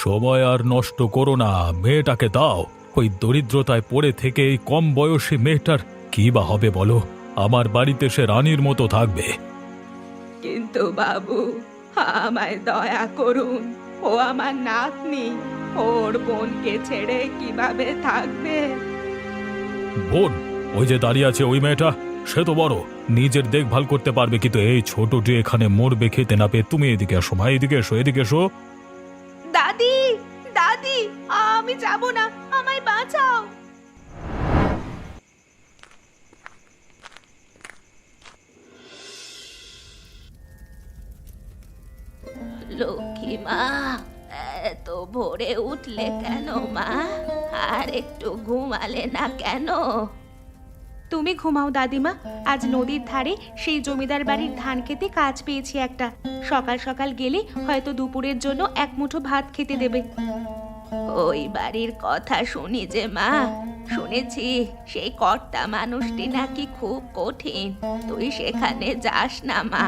সময় আর নষ্ট করো না, মেয়েটাকে দাও। ওই দরিদ্রতায় পড়ে থেকে এই কম বয়সী মেয়েটার কি বা হবে বলো? আমার বাড়িতে সে রানীর মতো থাকবে। কিন্তু বাবু, আমায় দয়া করুন, ও আমার নাতনি, ওর বোনকে ছেড়ে কিভাবে থাকবে? বোন? ওই যে দাঁড়িয়ে আছে ওই মেয়েটা, সে তো বড়, নিজের দেখভাল করতে পারবে, কিন্তু এই ছোটটি এখানে মরবে খেতে না পেয়ে। তুমি এদিকে এসো মা, এদিকে এসো, এদিকে এসো। দাদি, দাদি, আমি যাব না, আমায় বাঁচাও। লক্ষ্মী মা, এত ভোরে উঠলে কেন মা? আর একটু ঘুমালে না কেন? তুমি ঘুমাও দাদিমা, আজ নদীর ধারে সেই জমিদার বাড়ির ধান খেতে কাজ পেয়েছি একটা। সকাল সকাল গেলে হয়তো দুপুরের জন্য এক মুঠো ভাত খেতে দেবে। ওই বাড়ির কথা শুনি যে মা, শুনেছি সেই কর্তা মানুষটি নাকি খুব কঠিন। তুই সেখানে যাস না মা।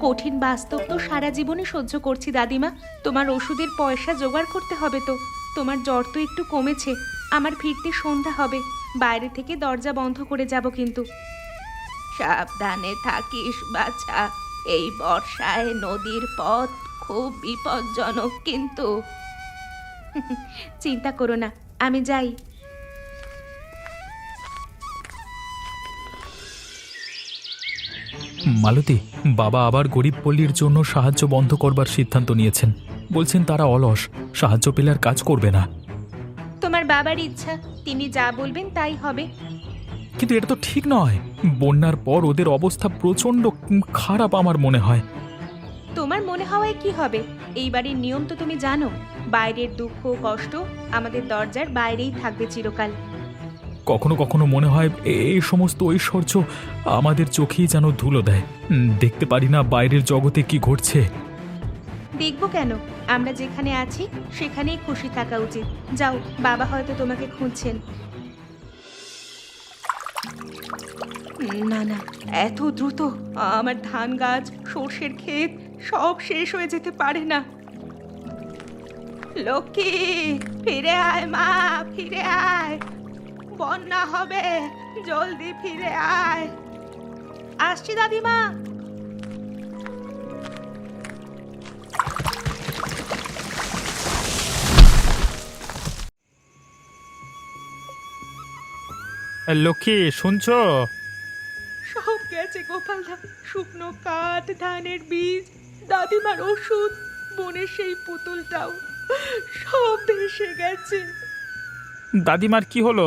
কঠিন বাস্তব তো সারা জীবনে সহ্য করছি দাদিমা। তোমার ওষুধের পয়সা জোগাড় করতে হবে তো। তোমার জ্বর তো একটু কমেছে, আমার ফিরতে সন্ধ্যা হবে। বাইরে থেকে দরজা বন্ধ করে যাব কিন্তু। সাবধানে থাকিস বাছা, এই বর্ষায় নদীর পথ খুব বিপজ্জনক কিন্তু। চিন্তা করো না, আমি যাই। মালতী, বাবা আবার গরিব পল্লীর জন্য সাহায্য বন্ধ করবার সিদ্ধান্ত নিয়েছেন। বলছেন তারা অলস, সাহায্য পেলে আর কাজ করবে না। তোমার বাবার ইচ্ছা, তিনি যা বলবেন তাই হবে। কিন্তু এটা তো ঠিক নয়। বন্যার পর ওদের অবস্থা প্রচণ্ড খারাপ আমার মনে হয়। তোমার মনে হওয়ায় কি হবে? এই বাড়ির নিয়ম তো তুমি জানো। বাইরের দুঃখ কষ্ট আমাদের দরজার বাইরেই থাকবে চিরকাল। কখনো কখনো মনে হয় এই সমস্ত ঐশ্বর্য আমাদের চোখেই যেন ধুলো দেয়। দেখতে পারি না বাইরের জগতে কি ঘটছে। দেখবো কেন? আমরা যেখানে আছি সেখানেই খুশি থাকা উচিত। যাও, বাবা হয়তো তোমাকে খুঁজছেন। না না, এত দ্রুত আমার ধান গাছ, সর্ষের ক্ষেত সব শেষ হয়ে যেতে পারে না। লক্ষ্মী, ফিরে আয় মা, ফিরে আয়। বন্যা হবে, জলদি ফিরে আয়। আসছি দাদিমা। লক্ষ্মী, শুনছো? সব গেছে গোপালদা, শুকনো কাঠ, ধানের বীজ, দাদিমার ওষুধ, বোনের সেই পুতুলটাও সব ভেসে গেছে। দাদিমার কি হলো?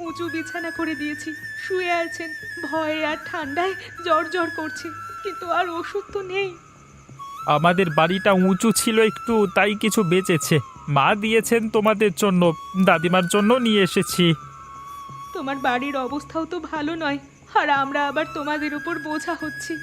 উঁচু বিছানা করে দিয়েছি, শুয়ে আছেন। ভয়ে আর ঠান্ডায় জ্বর জ্বর করছে, কিন্তু আর ওষুধ তো নেই। আমাদের বাড়িটা উঁচু ছিল একটু, তাই কিছু বেঁচেছে। মা দিয়েছেন তোমাদের জন্য, দাদিমার জন্য নিয়ে এসেছি। তোমার বাড়ির অবস্থাও তো ভালো নয়, আর আমরা আবার তোমাদের উপর বোঝা হচ্ছি।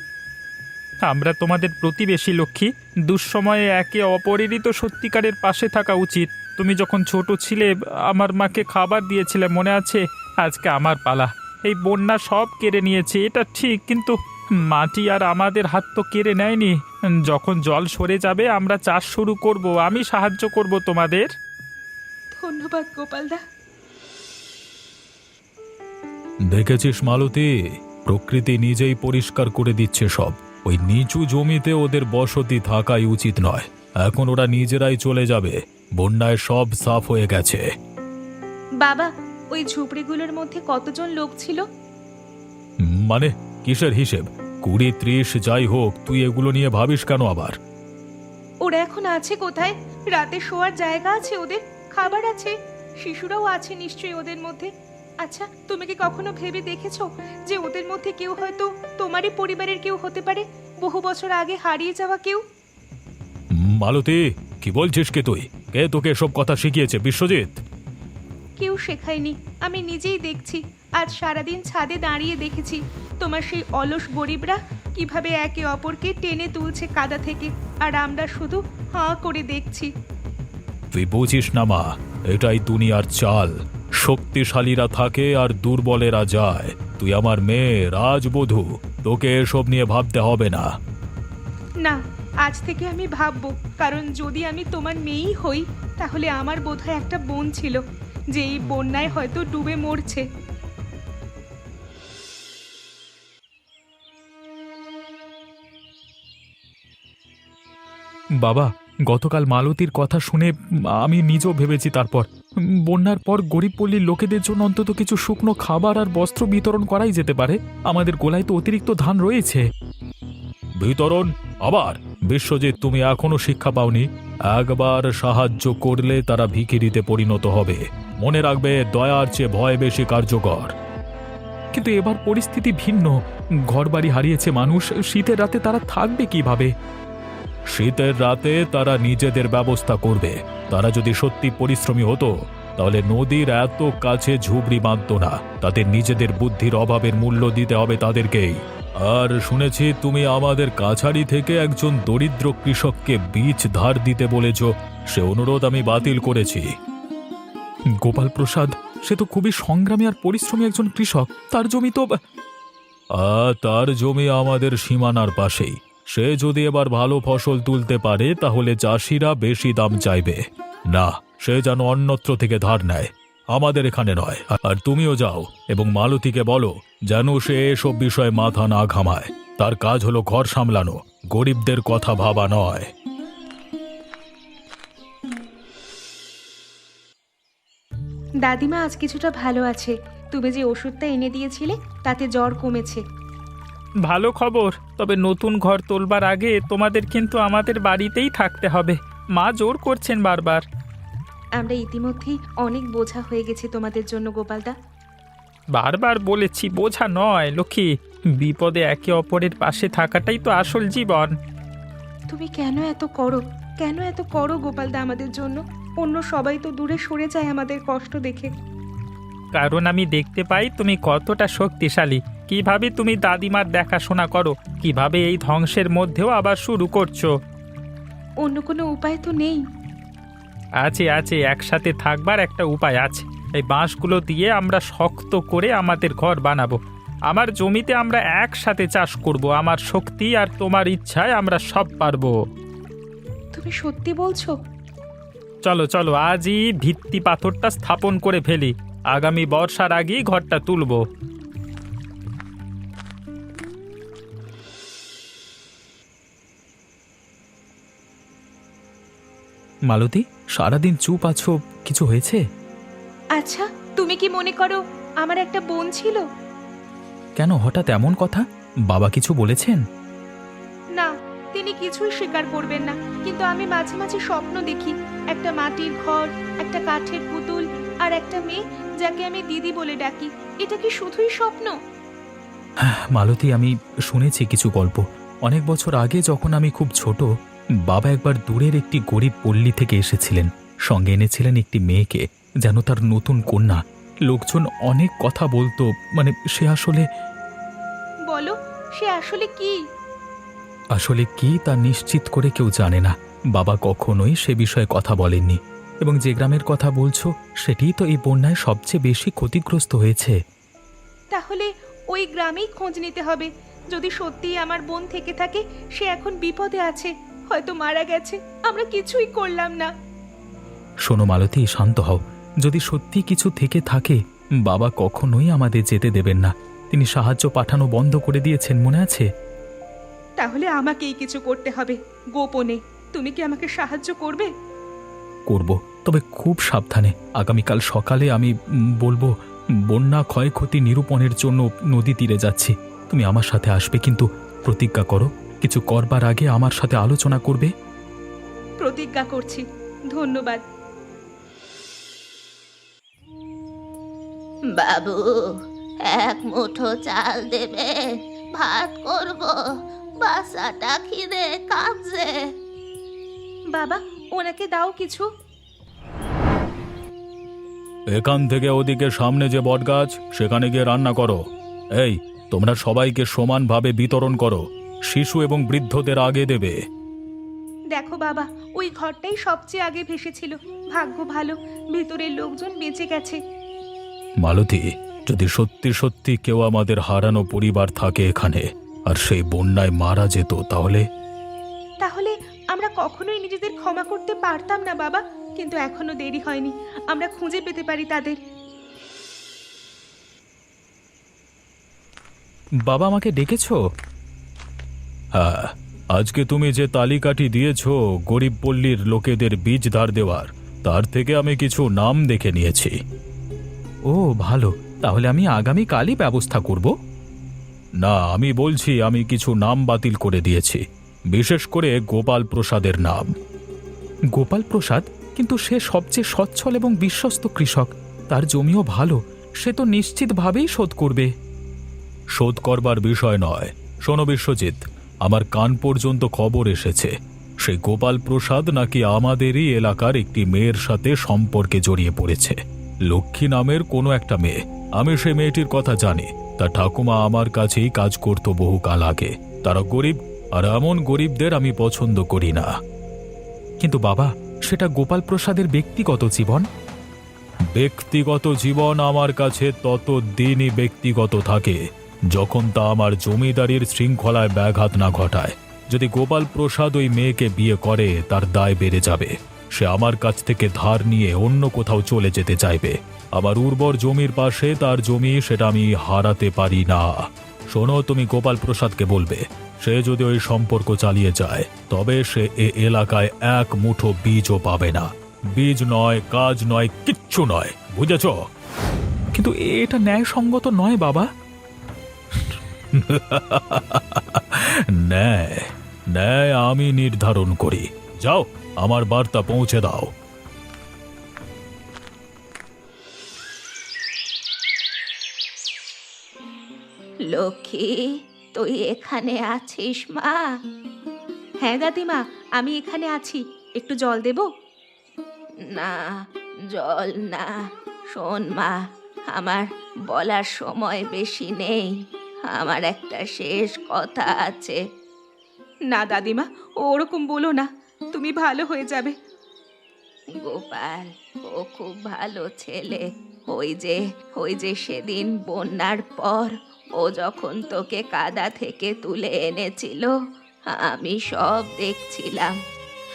আমরা তোমাদের প্রতিবেশী লক্ষ্মী, দুঃসময়ে একে অপরেরই তো সত্যিকারের পাশে থাকা উচিত। তুমি যখন ছোট ছিলে আমার মাকে খাবার দিয়েছিলে, মনে আছে? আজকে আমার পালা। এই বন্যা সব কেড়ে নিয়েছে, এটা ঠিক, কিন্তু মাটি আর আমাদের হাত তো কেড়ে নেয়নি। যখন জল সরে যাবে আমরা চাষ শুরু করব, আমি সাহায্য করব তোমাদের। ধন্যবাদ গোপালদা। দেখেছিস মালতী, প্রকৃতি নিজেই পরিষ্কার করে দিচ্ছে সব। ওই নিচু জমিতে ওদের বসতি থাকাই উচিত নয়। এখন ওরা নিজেরাই চলে যাবে, বন্যায় সব সাফ হয়ে গেছে। বাবা, ওই ঝুপড়িগুলোর মধ্যে কতজন লোক ছিল? মানে কিসের হিসেব? 20-30 যাই হোক, তুই এগুলো নিয়ে ভাবিস কেন আবার? ওরা এখন আছে কোথায়? রাতে শোয়ার জায়গা আছে ওদের? খাবার আছে? শিশুরাও আছে নিশ্চয়ই ওদের মধ্যে। আচ্ছা, তুমি কি কখনো ভেবে দেখেছো যে ওদের মধ্যে কেউ হয়তো তোমারই পরিবারের কেউ হতে পারে, বহু বছর আগে হারিয়ে যাওয়া কেউ? মালতী, কি বলছিস কে তুই? কে তোকে সব কথা শিখিয়েছে? বিশ্বজিৎ? কেউ শেখায়নি, আমি নিজেই দেখছি। আজ সারাদিন ছাদে দাঁড়িয়ে দেখেছি তোমার সেই অলস গরিবরা কিভাবে একে অপরকে টেনে তুলছে কাদা থেকে, আর আমরা শুধু হাঁ করে দেখছি। তুই বুঝিস না মা, এটাই দুনিয়ার চাল। শক্তিশালীরা থাকে আর দুর্বলেরা যায়। তুই আমার মেয়ে, রাজবধূ, তোকে এসব নিয়ে ভাবতে হবে না। না, আজ থেকে আমি ভাববো, কারণ যদি আমি তোমার মেয়েই হই তাহলে আমার বোধহয় একটা বোন ছিল, যে এই বন্যায় হয়তো ডুবে মরছে। বাবা, গতকাল মালতীর কথা শুনে আমি নিজেও ভেবেছি। তারপর বন্যার পর গরিব পল্লীর লোকেদের জন্য অন্তত কিছু শুকনো খাবার আর বস্ত্র বিতরণ করাই যেতে পারে। আমাদের গোলায় তো অতিরিক্ত ধান রয়েছে। বিতরণ আবার? বিশ্বজিৎ, তুমি এখনো শিক্ষা পাওনি? একবার সাহায্য করলে তারা ভিখিরিতে পরিণত হবে। মনে রাখবে, দয়ার চেয়ে ভয় বেশি কার্যকর। কিন্তু এবার পরিস্থিতি ভিন্ন। ঘরবাড়ি হারিয়েছে মানুষ, শীতের রাতে তারা থাকবে কিভাবে? শীতের রাতে তারা নিজেদের ব্যবস্থা করবে। তারা যদি সত্যি পরিশ্রমী হতো তাহলে নদীর এত কাছে ঝুপড়ি বাঁধত না। তাদের নিজেদের বুদ্ধির অভাবের মূল্য দিতে হবে তাদেরকেই। আর শুনেছি তুমি আমাদের কাছারি থেকে একজন দরিদ্র কৃষককে বীজ ধার দিতে বলেছ। সে অনুরোধ আমি বাতিল করেছি। গোপাল প্রসাদ, সে তো খুবই সংগ্রামী আর পরিশ্রমী একজন কৃষক। তার জমি তো তার জমি আমাদের সীমানার পাশেই। সে যদি এবার ভালো ফসল তুলতে পারে তাহলে চাষিরা বেশি দাম চাইবে। না, সে যেন অন্যত্র থেকে ধার নেয়, আমাদের এখানে নয়। আর তুমিও যাও এবং মালতীকে বলো যেন সে এসব বিষয়ে মাথা না ঘামায়। তার কাজ হলো ঘর সামলানো, গরিবদের কথা ভাবা নয়। দাদিমা আজ কিছুটা ভালো আছে। তুমি যে ওষুধটা এনে দিয়েছিলে তাতে জ্বর কমেছে। ভালো খবর। তবে নতুন ঘর তোলবার আগে তোমাদের কিন্তু আমাদের বাড়িতেই থাকতে হবে। মা জোর করছেন বারবার। আমরা ইতিমধ্যেই অনেক বোঝা হয়ে গেছি তোমাদের জন্য গোপালদা। বারবার বলেছি, বোঝা নয় লক্ষ্মী। বিপদে একে অপরের পাশে থাকাটাই তো আসল জীবন। তুমি কেন এত করো, কেন এত করো গোপালদা আমাদের জন্য? অন্য সবাই তো দূরে সরে যায় আমাদের কষ্ট দেখে। কারণ আমি দেখতে পাই তুমি কতটা শক্তিশালী, কিভাবে তুমি দাদিমার দেখাশোনা করো, কিভাবে এই ধ্বংসের মধ্যেও আবার শুরু করছো। অন্য কোনো উপায় তো নেই। আছে আছে, একসাথে থাকবার একটা উপায় আছে। এই বাঁশগুলো দিয়ে আমরা শক্ত করে আমাদের ঘর বানাবো। আমার জমিতে আমরা একসাথে চাষ করব। আমার শক্তি আর তোমার ইচ্ছায় আমরা সব পারবো। তুমি সত্যি বলছো? চলো চলো, আজই ভিত্তি পাথরটা স্থাপন করে ফেলি। আগামী বর্ষার আগেই ঘরটা তুলব। মালতী, সারাদিন চুপ আছো, কিছু হয়েছে? আচ্ছা, তুমি কি মনে করো আমার একটা বোন ছিল? কেন হঠাৎ এমন কথা? বাবা কিছু বলেছেন? না, তিনি কিছুই স্বীকার করবেন না। কিন্তু আমি মাঝে মাঝে স্বপ্ন দেখি, একটা মাটির ঘর, একটা কাঠের পুতুল আর একটা মেয়ে যাকে আমি দিদি বলে ডাকি। এটা কি শুধুই স্বপ্ন? মালতী, আমি শুনেছি কিছু গল্প। অনেক বছর আগে যখন আমি খুব ছোট, বাবা একবার দূরের একটি গরিব পল্লী থেকে এসেছিলেন। সঙ্গে এনেছিলেন একটি মেয়েকে, যেন তার নতুন কন্যা। লোকজন অনেক কথা বলতো, মানে সে আসলে বলো, সে আসলে কি? আসলে কি তা নিশ্চিত করে কেউ জানে না। বাবা কখনোই সে বিষয়ে কথা বলেননি। এবং যে গ্রামের কথা বলছো সেটিই তো এই বন্যায় সবচেয়ে বেশি ক্ষতিগ্রস্ত হয়েছে। তাহলে ওই গ্রামেই খোঁজ নিতে হবে। যদি সত্যিই আমার বোন থেকে থাকে, সে এখন বিপদে আছে, হয়তো মারা গেছে। আমরা কিছুই করলাম না। শোনো মালতী, শান্ত হও। যদি সত্যি কিছু থেকে থাকে, বাবা কখনোই আমাদের যেতে দেবেন না। তিনি সাহায্য পাঠানো বন্ধ করে দিয়েছেন, মনে আছে? তাহলে আমাকেই কিছু করতে হবে, গোপনে। তুমি কি আমাকে সাহায্য করবে? করব, তবে খুব সাবধানে। আগামীকাল সকালে আমি বলবো বন্যা ক্ষয়ক্ষতি নিরূপণের জন্য নদী তীরে যাচ্ছি। তুমি আমার সাথে আসবে, কিন্তু প্রতিজ্ঞা করো কিছু করবার আগে আমার সাথে আলোচনা করবে। প্রতিজ্ঞা করছি। ধন্যবাদ। বাবু, এক মুঠো চাল দেবে, ভাত করব। বাসাটা খিদে কাঁপছে। বাবা, ওনাকে দাও কিছু। এখান থেকে ওদিকে সামনে যে বটগাছ, সেখানে গিয়ে রান্না করো। এই, তোমরা সবাইকে সমানভাবে বিতরণ করো। শিশু এবং বৃদ্ধদের আগে দেবে। দেখো বাবা, ওই ঘরটাই সবচেয়ে আগে ভেসেছিল। ভাগ্য ভালো, ভেতরের লোকজন বেঁচে গেছে। মালতী, যদি সত্যি সত্যি কেউ আমাদের হারানো পরিবার থাকে এখানে, আর সেই বন্যায় মারা যেত, তাহলে তাহলে আমরা কখনোই নিজেদের ক্ষমা করতে পারতাম না বাবা, কিন্তু এখনো দেরি হয়নি, আমরা খুঁজে পেতে পারি তাদের। বাবা আমাকে ডেকেছো? হ্যাঁ, আজকে তুমি যে তালিকাটি দিয়েছো গরিব পল্লীর লোকেদের বীজ ধার দেওয়ার, তার থেকে আমি কিছু নাম দেখে নিয়েছি। ও ভালো, তাহলে আমি আগামীকালই ব্যবস্থা করব। না, আমি বলছি আমি কিছু নাম বাতিল করে দিয়েছি, বিশেষ করে গোপাল প্রসাদের নাম। গোপাল প্রসাদ? কিন্তু সে সবচেয়ে সচ্ছল এবং বিশ্বস্ত কৃষক, তার জমিও ভালো, সে তো নিশ্চিতভাবেই শোধ করবে। শোধ করবার বিষয় নয়। শোনো বিশ্বজিৎ, আমার কান পর্যন্ত খবর এসেছে সেই গোপাল প্রসাদ নাকি আমাদেরই এলাকার একটি মেয়ের সাথে সম্পর্কে জড়িয়ে পড়েছে। লক্ষ্মী নামের কোনো একটা মেয়ে। আমি সেই মেয়েটির কথা জানি, তার ঠাকুমা আমার কাছেই কাজ করত বহুকাল আগে। তারা গরিব, আর এমন গরিবদের আমি পছন্দ করি না। কিন্তু বাবা, সেটা গোপাল প্রসাদের ব্যক্তিগত জীবন। ব্যক্তিগত জীবন আমার কাছে ততদিনই ব্যক্তিগত থাকে যখন তা আমার জমিদারির শৃঙ্খলায় ব্যাঘাত না ঘটায়। যদি গোপাল প্রসাদ ওই মেয়েকে বিয়ে করে, তার দায় বেড়ে যাবে। সে আমার কাছ থেকে ধার নিয়ে অন্য কোথাও চলে যেতে চাইবে। আমার উর্বর জমির পাশে তার জমি, সেটা আমি হারাতে পারি না। শোনো, তুমি গোপাল প্রসাদকে বলবে, সে যদি ওই সম্পর্ক চালিয়ে যায় তবে সে এ এলাকায় এক মুঠো বীজও পাবে না। বীজ নয়, কাজ নয়, কিচ্ছু নয়, বুঝেছ? কিন্তু এটা ন্যায়সঙ্গত নয় বাবা। ন্যায় ন্যায় আমি নির্ধারণ করি। যাও, আমার বার্তা পৌঁছে দাও। লক্ষ্মী, তুই এখানে আছিস মা? হ্যাঁ দাদিমা, আমি এখানে আছি, একটু জল দেব? না, জল না। শোন মা, আমার বলার সময় বেশি নেই, আমার একটা শেষ কথা আছে। না দাদিমা, ওরকম বলো না, তুমি ভালো হয়ে যাবে। গোপাল ও খুব ভালো ছেলে। ওই যে সেদিন বন্যার পর ও যখন তোকে কাদা থেকে তুলে এনেছিল, আমি সব দেখছিলাম।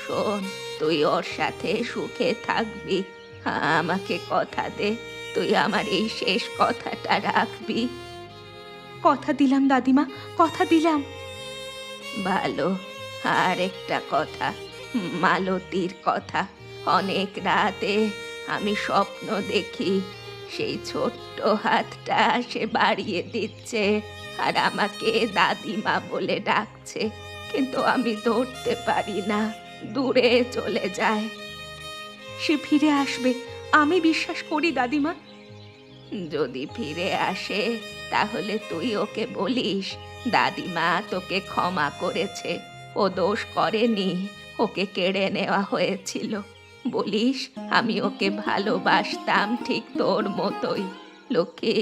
শোন, তুই ওর সাথে সুখে থাকবি। আমাকে কথা দে, তুই আমার এই শেষ কথাটা রাখবি। কথা দিলাম দাদিমা, কথা দিলাম। ভালো। আর একটা কথা, মালতীর কথা। অনেক রাতে আমি স্বপ্ন দেখি সেই ছোট্ট হাতটা সে বাড়িয়ে দিচ্ছে আর আমাকে দাদিমা বলে ডাকছে, কিন্তু আমি ধরতে পারি না, দূরে চলে যায়। সে ফিরে আসবে, আমি বিশ্বাস করি দাদিমা। যদি ফিরে আসে তাহলে তুই ওকে বলিস দাদিমা তোকে ক্ষমা করেছে, ও দোষ করেনি, ওকে কেড়ে নেওয়া হয়েছিল। বলিস আমি ওকে ভালোবাসতাম ঠিক তোর মতোই। লক্ষ্মী,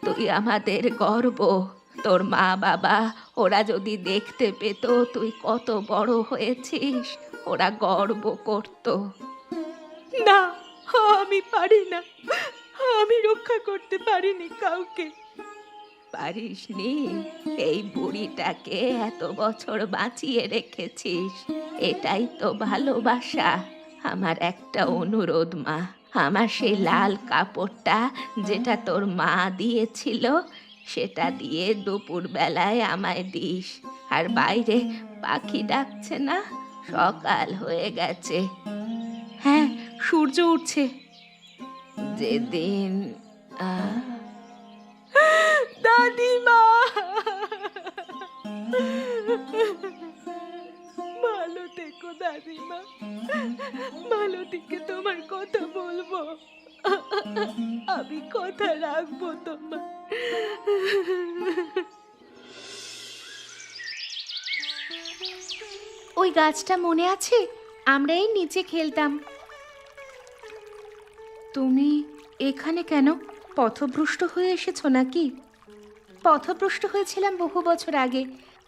তুই আমাদের গর্ব। তোর মা বাবা ওরা যদি দেখতে পেত তুই কত বড় হয়েছিস, ওরা গর্ব করত। না, আমি পারি না, আমি রক্ষা করতে পারিনি কাউকে। পারিসনি? এই বুড়িটাকে এত বছর বাঁচিয়ে রেখেছিস, এটাই তো ভালোবাসা। আমার একটা অনুরোধ মা, আমার সেই লাল কাপড়টা যেটা তোর মা দিয়েছিল সেটা দিয়ে দুপুর বেলায় আমায় দিস। আর বাইরে পাখি ডাকছে না? সকাল হয়ে গেছে। হ্যাঁ, সূর্য উঠছে। যেদিন দাদিমা, ভালো থেকো দাদিমা, মালতীকে তোমার কথা বলবো, আমি কথা রাখবো তোমার। ওই গাছটা মনে আছে? আমরা এই নিচে খেলতাম। তুমি এখানে কেন? পথভ্রষ্ট হয়ে এসেছো নাকি? পথভ্রষ্ট হয়েছিলাম বহু বছর আগে,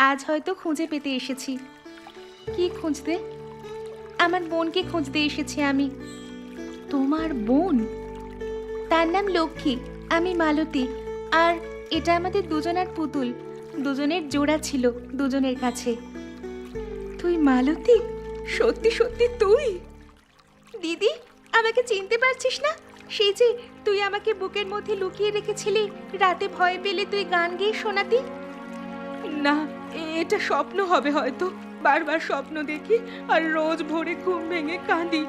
আজ হয়তো খুঁজে পেতে এসেছি। কি খুঁজতে? আমার বোনকে খুঁজতে এসেছি আমি। তোমার বোন? তার নাম লক্ষ্মী, আমি মালতী। আর এটা আমাদের দুজনের পুতুল, দুজনের জোড়া ছিল দুজনের কাছে। তুই মালতী? সত্যি সত্যি তুই? দিদি, আমাকে চিনতে পারছিস না? সেই যে তুই আমাকে বুকের মধ্যে লুকিয়ে রেখেছিলি, রাতে ভয় পেলে তুই গান গেয়ে শোনাতি। না, এটা স্বপ্ন হবে হয়তো। বারবার স্বপ্ন দেখি আর রোজ ভোরে ঘুম ভেঙে কাঁদি।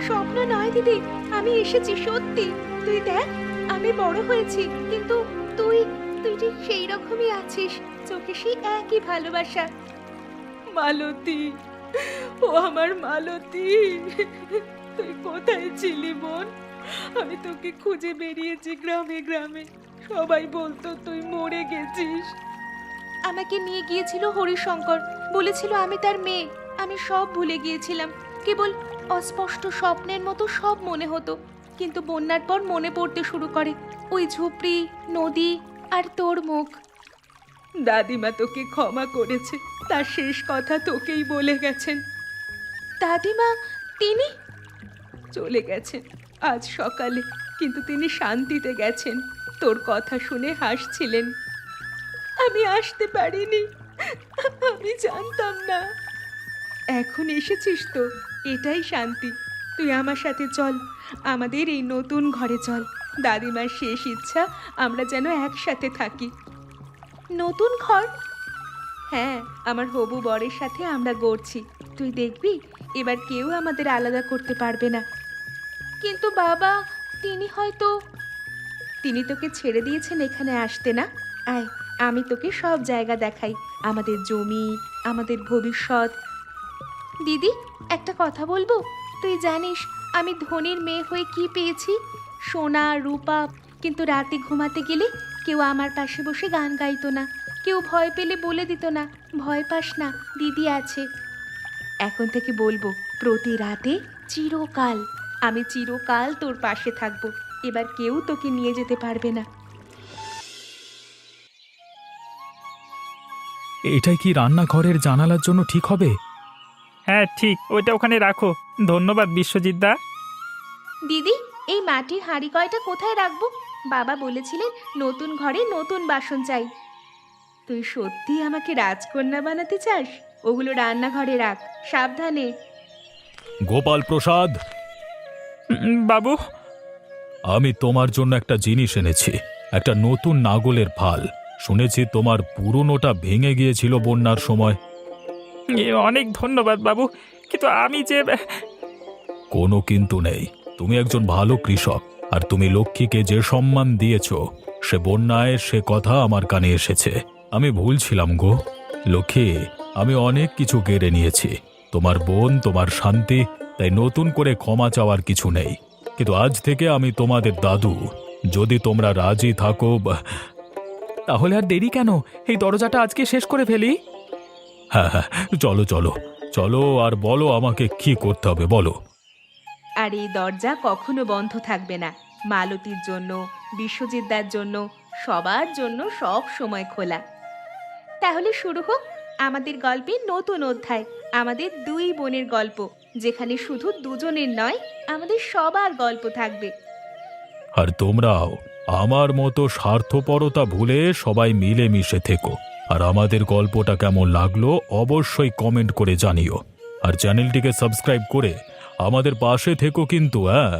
স্বপ্ন নয় দিদি, আমি এসেছি সত্যি। তুই দেখ, আমি বড় হয়েছি, কিন্তু তুই তুই ঠিক সেই রকমই আছিস। চোখে সেই একই ভালোবাসা। মালতী, ও আমার মালতী, তুই কোথায় ছিলি বোন? আমি তোকে খুঁজে বেরিয়েছি গ্রামে গ্রামে। সবাই বলতো তুই মরে গেছিস। আমাকে নিয়ে গিয়েছিল হরিশঙ্কর, বলেছিল আমি তার মেয়ে। আমি সব ভুলে গিয়েছিলাম, কেবল অস্পষ্ট স্বপ্নের মতো সব মনে হতো। কিন্তু বন্যার পর মনে পড়তে শুরু করে ওই ঝুপড়ি, নদী আর তোর মুখ। দাদিমা তোকে ক্ষমা করেছে, তার শেষ কথা তোকেই বলে গেছেন। দাদিমা, তিনি চলে গেছেন আজ সকালে, কিন্তু তিনি শান্তিতে গেছেন। তোর কথা শুনে হাসছিলেন। আমি আসতে পারিনি, আমি জানতাম না। এখন এসেছিস তো, এটাই শান্তি। তুই আমার সাথে চল, আমাদের এই নতুন ঘরে চল। দাদিমার শেষ ইচ্ছা আমরা যেন একসাথে থাকি। নতুন ঘর? হ্যাঁ, আমার হবু বরের সাথে আমরা গড়ছি। তুই দেখবি এবার কেউ আমাদের আলাদা করতে পারবে না। কিন্তু বাবা, তিনি তোকে ছেড়ে দিয়েছেন এখানে আসতে না? আয়, আমি তোকে সব জায়গা দেখাই, আমাদের জমি, আমাদের ভবিষ্যৎ। দিদি, একটা কথা বলবো? তুই জানিস আমি ধনীর মেয়ে হয়ে কি পেয়েছি? সোনা, রূপা। কিন্তু রাতে ঘুমাতে গেলে কেউ আমার পাশে বসে গান গাইতো না। কেউ ভয় পেলে বলে দিত না, ভয় পাস না, দিদি আছে। এখন থেকে বলবো, প্রতি রাতে চিরকাল, আমি চিরকাল তোর পাশে থাকবো। এবার কেউ তোকে নিয়ে যেতে পারবে না। এটাই কি রান্নাঘরের জানালার জন্য ঠিক হবে? হ্যাঁ ঠিক, ওইটা ওখানে রাখো। ধন্যবাদ বিশ্বজিৎ দা। দিদি, এই মাটির হাঁড়ি কয়টা কোথায় রাখবো? বাবা বলেছিলেন নতুন ঘরে নতুন বাসন চাই। তুই সত্যি আমাকে রাজকন্যা বানাতে চাস? ওগুলো রান্নাঘরে রাখ, সাবধানে। গোপাল প্রসাদ, বাবু। আমি তোমার জন্য একটা জিনিস এনেছি, একটা নতুন নাগলের ফাল। শুনেছি তোমার পুরনোটা ভেঙে গিয়েছিল বন্যার সময়। অনেক ধন্যবাদ বাবু, কিন্তু আমি যে কোনো কিন্তু নেই। তুমি একজন ভালো কৃষক, আর তুমি লক্ষ্মীকে যে সম্মান দিয়েছ, সে বন্যায় সে কথা আমার কানে এসেছে। আমি ভুল ছিলাম গো লক্ষ্মী, আমি অনেক কিছু কেড়ে নিয়েছি। তোমার বোন, তোমার শান্তি, তাই নতুন করে ক্ষমা চাওয়ার কিছু নেই। কিন্তু আজ থেকে আমি তোমাদের দাদু। যদি তোমরা রাজি থাকো। তাহলে আর দেরি কেন? এই দরজাটা আজকে শেষ করে ফেলি। হ্যাঁ হ্যাঁ, চলো চলো চলো, আর বলো আমাকে কি করতে হবে বলো। আর এই দরজা কখনো বন্ধ থাকবে না। মালতীর জন্য, বিশ্বজিৎদার জন্য, সবার জন্য সব সময় খোলা। তাহলে শুরু হোক আমাদের গল্পের নতুন অধ্যায়, আমাদের দুই বোনের গল্প, যেখানে শুধু দুজনের নয়, আমাদের সবার গল্প থাকবে। আর তোমরাও আমার মতো স্বার্থপরতা ভুলে সবাই মিলেমিশে থেকো। আর আমাদের গল্পটা কেমন লাগলো অবশ্যই কমেন্ট করে জানিও। আর চ্যানেলটিকে সাবস্ক্রাইব করে আমাদের পাশে থেকো কিন্তু। হ্যাঁ।